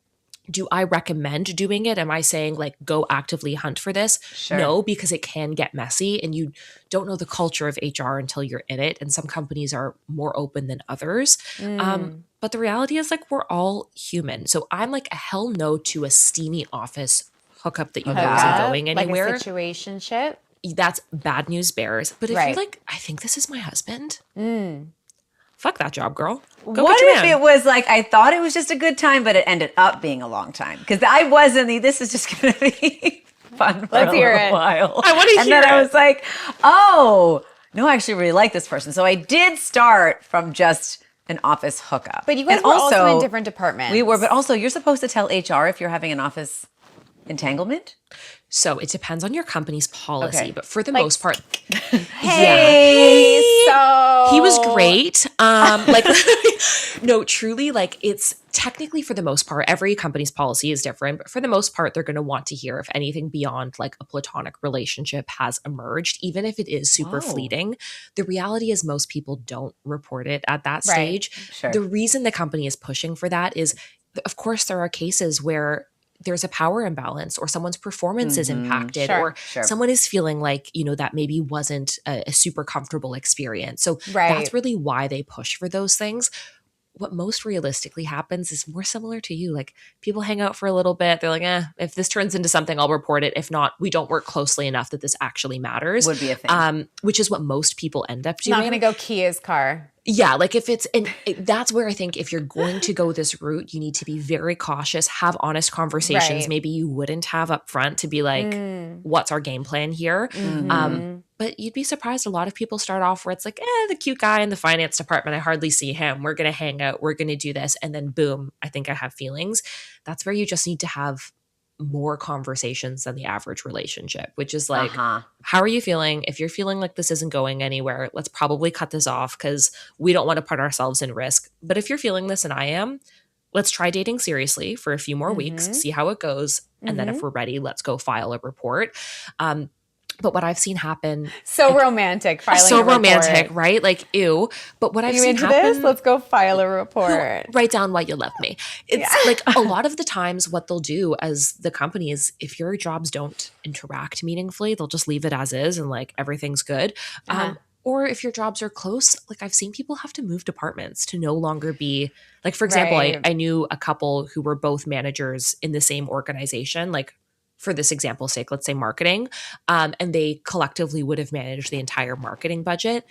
do I recommend doing it? Am I saying like go actively hunt for this? Sure. No, because it can get messy and you don't know the culture of HR until you're in it. And some companies are more open than others. But the reality is like we're all human. So I'm like a hell no to a steamy office hookup that you know isn't going anywhere. Like a situationship. That's bad news bears. But if Right. you're like, I think this is my husband. Fuck that job, girl. Go What get your if man. it was like, I thought it was just a good time, but it ended up being a long time? Because I was in this is just going to be fun for Let's a hear little it. while. I wanna And hear then I it. was like, oh, no, I actually really like this person. So I did start from just an office hookup. But you guys And were also in different departments. We were, but also you're supposed to tell HR if you're having an office entanglement. So it depends on your company's policy, Okay. but for the most part, Hey, so he was great. Like, no, truly, like it's technically for the most part, every company's policy is different, but for the most part, they're going to want to hear if anything beyond like a platonic relationship has emerged, even if it is super Whoa. fleeting. The reality is most people don't report it at that Right. stage. Sure. The reason the company is pushing for that is, of course, there are cases where there's a power imbalance or someone's performance is impacted Sure. or Sure. someone is feeling like, that maybe wasn't a super comfortable experience. So Right. that's really why they push for those things. What most realistically happens is more similar to you. Like people hang out for a little bit. They're like, if this turns into something, I'll report it. If not, we don't work closely enough that this actually matters. Would be a thing. Which is what most people end up doing. Not going to go key his car. Yeah, like if it's, and that's where I think if you're going to go this route, you need to be very cautious, have honest conversations. Right. Maybe you wouldn't have up front to be like, what's our game plan here? But you'd be surprised. A lot of people start off where it's like, the cute guy in the finance department, I hardly see him. We're going to hang out. We're going to do this. And then boom, I think I have feelings. That's where you just need to have more conversations than the average relationship, which is like, how are you feeling? If you're feeling like this isn't going anywhere, let's probably cut this off because we don't want to put ourselves in risk. But if you're feeling this and I am, let's try dating seriously for a few more weeks, see how it goes. And then if we're ready, let's go file a report. But what I've seen happen, So romantic. Filing so a report. romantic, right? Like, ew. But what I've You seen into happen, this? Let's go file a report. write down why you left me. It's like a lot of the times what they'll do as the company is if your jobs don't interact meaningfully, they'll just leave it as is and like everything's good. Or if your jobs are close, like I've seen people have to move departments to no longer be like, for example, Right. I knew a couple who were both managers in the same organization, like for this example's sake, let's say marketing, and they collectively would have managed the entire marketing budget.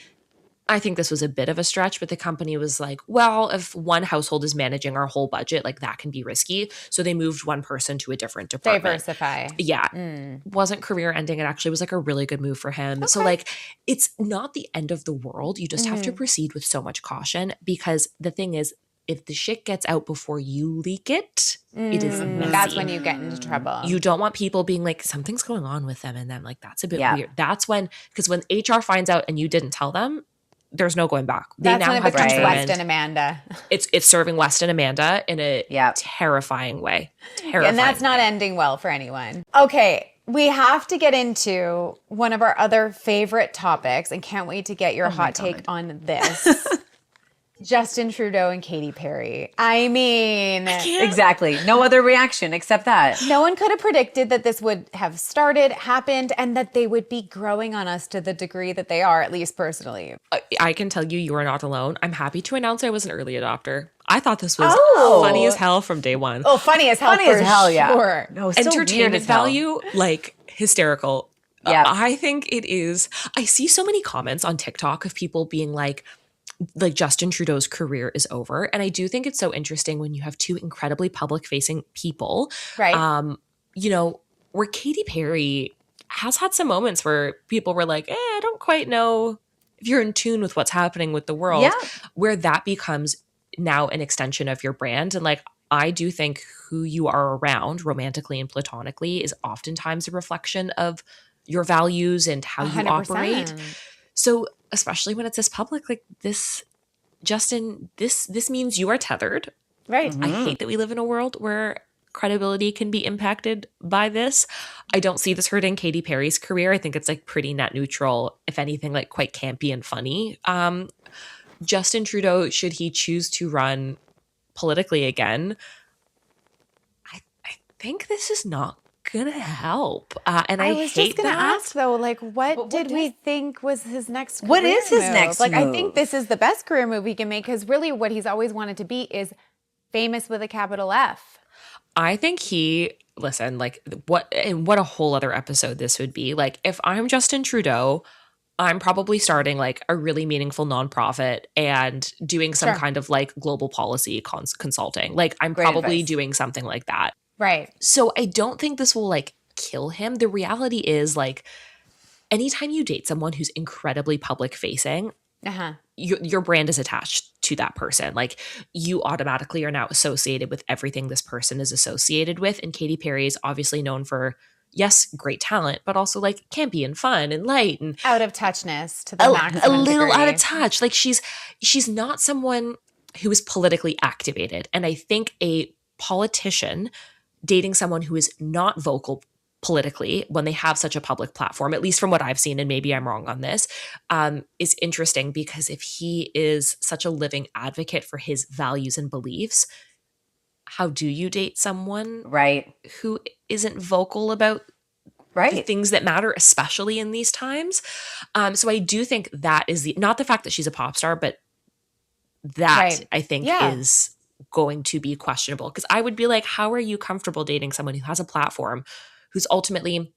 I think this was a bit of a stretch, but the company was like, well, if one household is managing our whole budget, like that can be risky. So they moved one person to a different department. Diversify. Yeah. Wasn't career ending. It actually was like a really good move for him. So like, it's not the end of the world. You just have to proceed with so much caution because the thing is, if the shit gets out before you leak it, it is messy. That's when you get into trouble. You don't want people being like, something's going on with them and them. Like, that's a bit Yeah. weird. That's when, because when HR finds out and you didn't tell them, there's no going back. They That's now when it have becomes determined West and Amanda. it's serving West and Amanda in a Yeah. terrifying way. Terrifying. And that's not ending well for anyone. Okay, we have to get into one of our other favorite topics and can't wait to get your hot take on this. Justin Trudeau and Katy Perry. I mean, Exactly. No other reaction except that. no one could have predicted that this would have happened, and that they would be growing on us to the degree that they are, at least personally. I can tell you are not alone. I'm happy to announce I was an early adopter. I thought this was Oh. funny as hell from day one. Oh, funny as hell. Funny as for hell, yeah. sure. No, so weird Entertainment as hell. value, like hysterical. Yeah. I think it is. I see so many comments on TikTok of people being like Justin Trudeau's career is over. And I do think it's so interesting when you have two incredibly public facing people. Right. You know, where Katy Perry has had some moments where people were like, I don't quite know if you're in tune with what's happening with the world, Yeah. where that becomes now an extension of your brand. And like, I do think who you are around romantically and platonically is oftentimes a reflection of your values and how you 100%. operate. So especially when it's this public, like this, Justin, this means you are tethered. Right. I hate that we live in a world where credibility can be impacted by this. I don't see this hurting Katy Perry's career. I think it's like pretty net neutral, if anything, like quite campy and funny. Justin Trudeau, should he choose to run politically again, I think this is not gonna help. And I was hate just gonna that. ask though, like, what what did is- we think was his next? What career is his move? next Like, I move? think this is the best career move he can make, because really, what he's always wanted to be is famous with a capital F. I think listen, like what a whole other episode this would be. Like if I'm Justin Trudeau, I'm probably starting like a really meaningful nonprofit and doing some Sure. kind of like global policy consulting. Like I'm Great probably advice. doing something like that. Right. So I don't think this will like kill him. The reality is like anytime you date someone who's incredibly public facing, Uh-huh. your brand is attached to that person. Like you automatically are now associated with everything this person is associated with. And Katy Perry is obviously known for, yes, great talent, but also like campy and fun and light and Out of touchness to the maximum a little degree. out of touch. Like she's not someone who is politically activated. And I think a politician dating someone who is not vocal politically when they have such a public platform, at least from what I've seen, and maybe I'm wrong on this, is interesting, because if he is such a living advocate for his values and beliefs, how do you date someone Right. who isn't vocal about the Right. things that matter, especially in these times? So I do think that is not the fact that she's a pop star, but that Right. I think Yeah. is going to be questionable, because I would be like, how are you comfortable dating someone who has a platform, who's ultimately,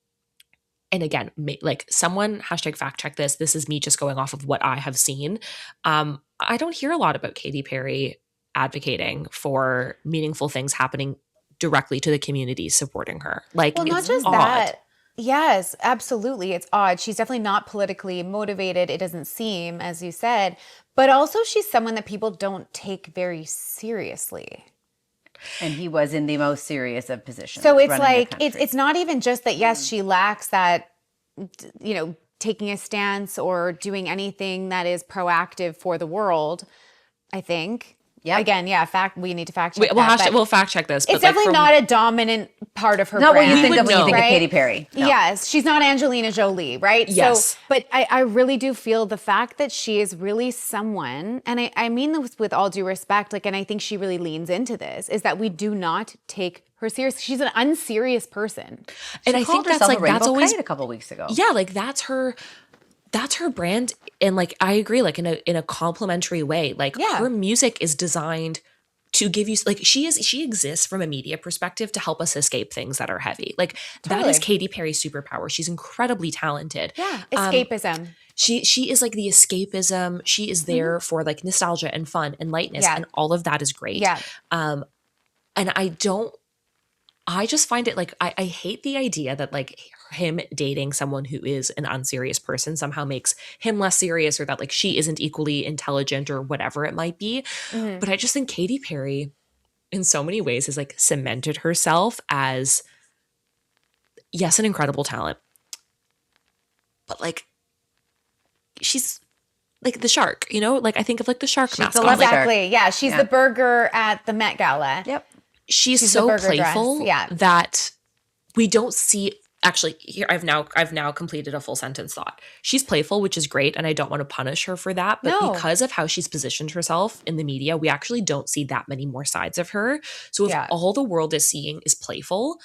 and again, like someone hashtag fact check this. This is me just going off of what I have seen. I don't hear a lot about Katy Perry advocating for meaningful things happening directly to the community supporting her. Like, Well, not it's just odd. that. Yes, absolutely. It's odd. She's definitely not politically motivated. It doesn't seem, as you said, but also she's someone that people don't take very seriously. And he was in the most serious of positions. So it's running the like country. it's not even just that. Yes, she lacks that, taking a stance or doing anything that is proactive for the world. I think. Yep. Again, yeah. We need to fact check. We'll fact check this. It's but definitely from- not a dominant part of her not what brand. you think would of when you know. think of Right? Katy Perry. No. Yes, she's not Angelina Jolie, right? Yes. So, but I really do feel the fact that she is really someone, and I mean this with all due respect, like, and I think she really leans into this, is that we do not take her serious. She's an unserious person. and She I called think that's herself like a rainbow that's always kite a couple weeks ago. yeah, like that's her brand. And like I agree, like in a complimentary way. Like Yeah. her music is designed to give you, like, she exists from a media perspective to help us escape things that are heavy. Like that is Totally. Katy Perry's superpower. She's incredibly talented. Yeah, escapism. She is like the escapism. She is there for like nostalgia and fun and lightness, Yeah. and all of that is great. Yeah. And I just find it like I hate the idea that like him dating someone who is an unserious person somehow makes him less serious, or that like she isn't equally intelligent or whatever it might be. But I just think Katy Perry in so many ways has like cemented herself as, yes, an incredible talent, but like she's like the shark, like I think of like the shark She's the mascot. love Like, shark. Exactly. Yeah, she's Yeah. the burger at the Met Gala. Yep. she's She's so the burger dress, playful yeah. that we don't see actually, here I've now completed a full sentence thought. She's playful, which is great, and I don't want to punish her for that. But No. because of how she's positioned herself in the media, we actually don't see that many more sides of her. So if all the world is seeing is playful,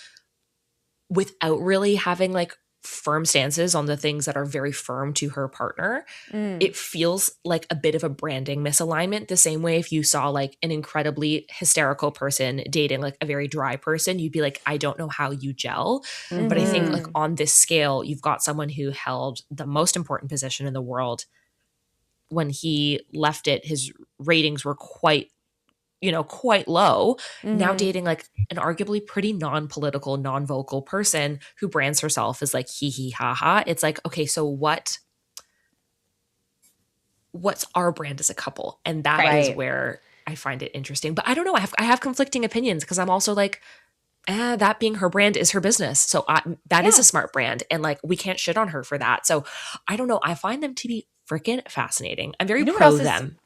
without really having like firm stances on the things that are very firm to her partner, it feels like a bit of a branding misalignment. The same way if you saw like an incredibly hysterical person dating like a very dry person, you'd be like, I don't know how you gel. But I think like on this scale, you've got someone who held the most important position in the world. When he left it, his ratings were quite low. Now dating like an arguably pretty non-political, non-vocal person who brands herself as like hee hee ha ha. It's like, okay, so what's our brand as a couple? And that is where I find it interesting. But I don't know. I have conflicting opinions because I'm also like, that being her brand is her business. So that is a smart brand. And like, we can't shit on her for that. So I don't know. I find them to be freaking fascinating. I'm very pro them.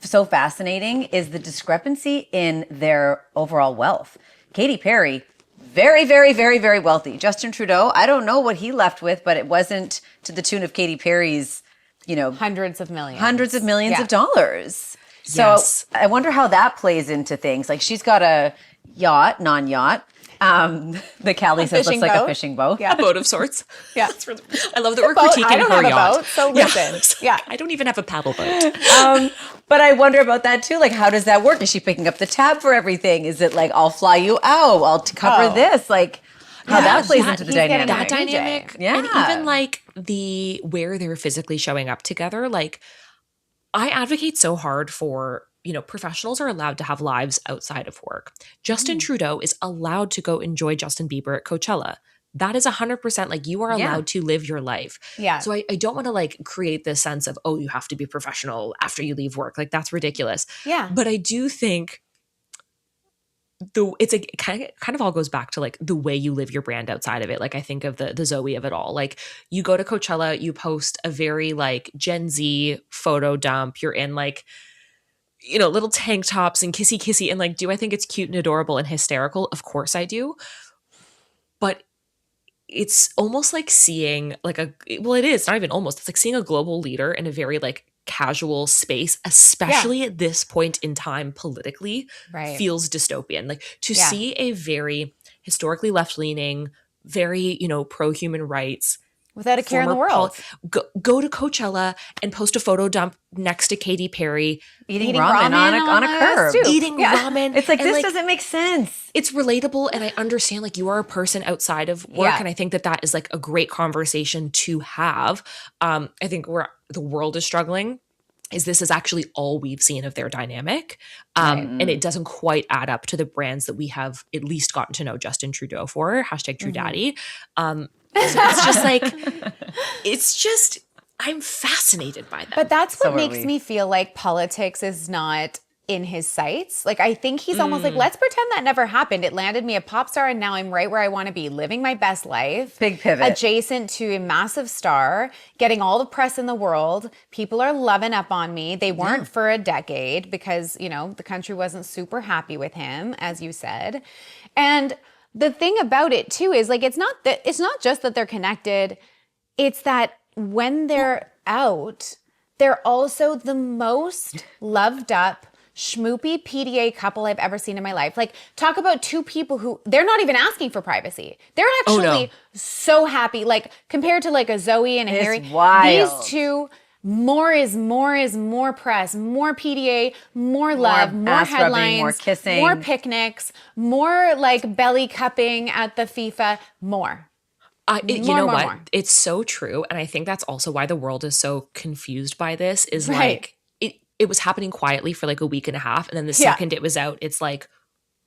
So fascinating is the discrepancy in their overall wealth. Katy Perry, very, very, very, very wealthy. Justin Trudeau, I don't know what he left with, but it wasn't to the tune of Katy Perry's, hundreds of millions of dollars. So I wonder how that plays into things. Like she's got a yacht, non-yacht. The Callie says looks like a fishing boat. Yeah. A boat of sorts. Yeah. I love that we're critiquing I don't her have yacht. A boat, so listen. Yeah. I don't even have a paddle boat. But I wonder about that too. Like, how does that work? Is she picking up the tab for everything? Is it like, I'll fly you out, I'll cover this? Like, how that plays into the dynamic. That dynamic. Yeah. And even like where they're physically showing up together. Like, I advocate so hard for, professionals are allowed to have lives outside of work. Justin Trudeau is allowed to go enjoy Justin Bieber at Coachella. That is 100% like you are allowed to live your life. Yeah. So I don't want to like create this sense of, oh, you have to be professional after you leave work. Like that's ridiculous. Yeah. But I do think it kind of all goes back to like the way you live your brand outside of it. Like I think of the Zoe of it all. Like you go to Coachella, you post a very like Gen Z photo dump. You're in like, little tank tops and kissy. And like, do I think it's cute and adorable and hysterical? Of course I do. But it's almost like seeing like it is not even almost, it's like seeing a global leader in a very like casual space, especially at this point in time politically, feels dystopian. Like to see a very historically left-leaning, very, pro-human rights, without a care in the world, go to Coachella and post a photo dump next to Katy Perry eating ramen on a curb. Eating ramen. It's like, this doesn't make sense. It's relatable, and I understand like you are a person outside of work, and I think that is like a great conversation to have. I think where the world is struggling is this is actually all we've seen of their dynamic, and it doesn't quite add up to the brands that we have at least gotten to know Justin Trudeau for, #TrueDaddy. It's just I'm fascinated by them. But that's what makes me feel like politics is not in his sights. Like I think he's almost like, let's pretend that never happened. It landed me a pop star and now I'm right where I want to be, living my best life. Big pivot. Adjacent to a massive star, getting all the press in the world. People are loving up on me. They weren't for a decade because, the country wasn't super happy with him, as you said. And the thing about it too is like, it's not just that they're connected. It's that when they're out, they're also the most loved up, schmoopy PDA couple I've ever seen in my life. Like talk about two people who they're not even asking for privacy. They're actually so happy. Like compared to like a Zoe and a Harry, these two, more is more press, more PDA, more love, more headlines, rubbing, more kissing, more picnics, more like belly cupping at the FIFA, more. More. It's so true. And I think that's also why the world is so confused by this is like it was happening quietly for like a week and a half. And then the second it was out, it's like,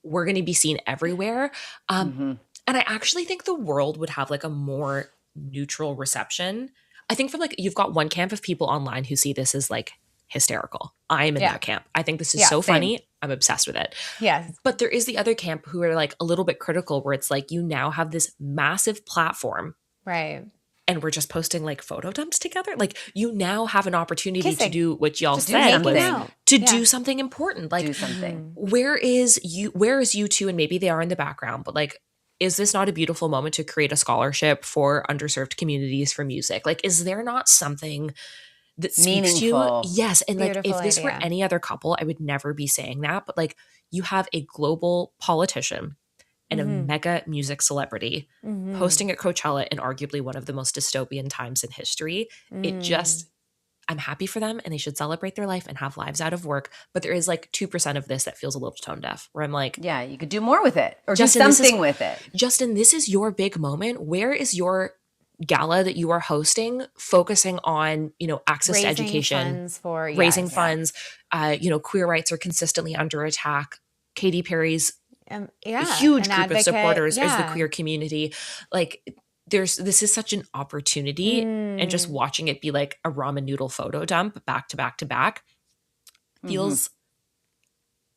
we're going to be seen everywhere. And I actually think the world would have like a more neutral reception. I think from like, you've got one camp of people online who see this as like hysterical. I'm in that camp. I think this is so funny. I'm obsessed with it. Yes. But there is the other camp who are like a little bit critical where it's like, you now have this massive platform. Right. And we're just posting like photo dumps together. Like you now have an opportunity to do what y'all just said do something important. Like do something. Where is you two? And maybe they are in the background, but like is this not a beautiful moment to create a scholarship for underserved communities for music? Like, is there not something that speaks to you? Meaningful. Yes. And like, Beautiful if this were idea. any other couple, I would never be saying that. But like, you have a global politician and a mega music celebrity hosting at Coachella in arguably one of the most dystopian times in history. It just, I'm happy for them and they should celebrate their life and have lives out of work. But there is like 2% of this that feels a little tone deaf where I'm like, Yeah, you could do more with it or Justin, do this is- something with it. Justin, this is your big moment. Where is your gala that you are hosting focusing on, access to education, funds for raising yes. funds, queer rights are consistently under attack. Katy Perry's huge an group of advocate, supporters is the yeah. queer community. Like this is such an opportunity, and just watching it be like a ramen noodle photo dump back to back to back feels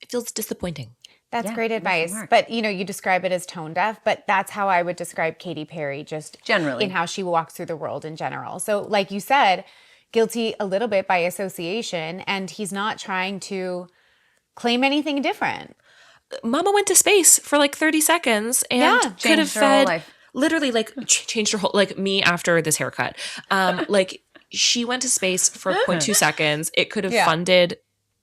it feels disappointing. That's Yeah, great makes advice. it work. But you describe it as tone deaf, but that's how I would describe Katy Perry just Generally. in how she walks through the world in general. So like you said, guilty a little bit by association, and he's not trying to claim anything different. Mama went to space for like 30 seconds and Yeah, could have changed her whole fed life. literally like changed her whole, like me after this haircut. Like she went to space for 0.2 seconds. It could have Yeah. funded,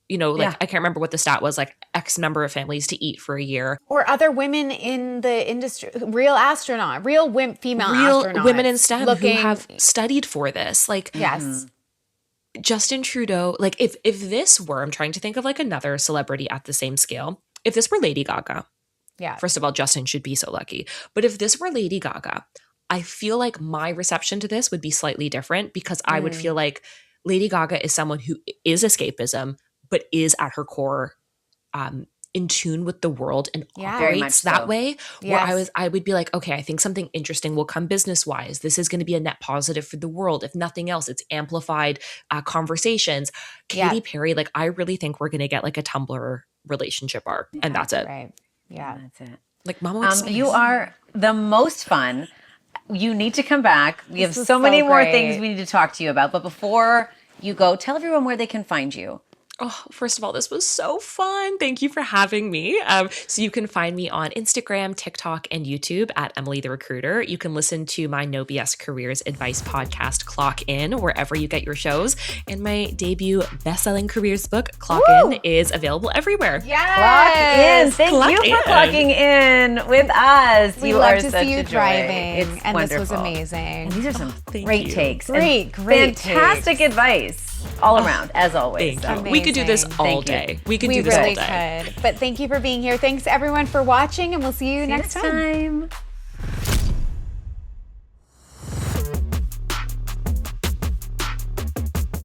Yeah. I can't remember what the stat was, like X number of families to eat for a year. Or other women in the industry, real female Real astronauts. women in STEM looking, who have studied for this. Like Yes. Justin Trudeau, like if this were, I'm trying to think of like another celebrity at the same scale. If this were Lady Gaga, Yeah. first of all, Justin should be so lucky. But if this were Lady Gaga, I feel like my reception to this would be slightly different because I would feel like Lady Gaga is someone who is escapism, but is at her core in tune with the world and Yeah. Very operates much that so. way. Where Yes. I would be like, okay, I think something interesting will come business wise. This is going to be a net positive for the world. If nothing else, it's amplified conversations. Yeah. Katy Perry, like I really think we're going to get like a Tumblr relationship arc, and that's it. Right. Yeah. That's it. Like Mama went to space. You are the most fun. You need to come back. We have This was so many so more great. things we need to talk to you about. But before you go, tell everyone where they can find you. Oh, first of all, this was so fun. Thank you for having me. So you can find me on Instagram, TikTok, and YouTube at Emily the Recruiter. You can listen to my No BS Careers Advice podcast, Clock In, wherever you get your shows. And my debut best-selling careers book, Clock In, is available everywhere. Clock in. Thank Clock you for in. clocking in with us. We you love are to such see you a joy. thriving. It's And wonderful. this was amazing. And these are some thank great you. takes. Great, and great fantastic advice all around, as always. Thank you. We could do this Amazing. all Thank you. day. We could We do this all really day. could. But thank you for being here. Thanks everyone for watching, and we'll see you next time. time.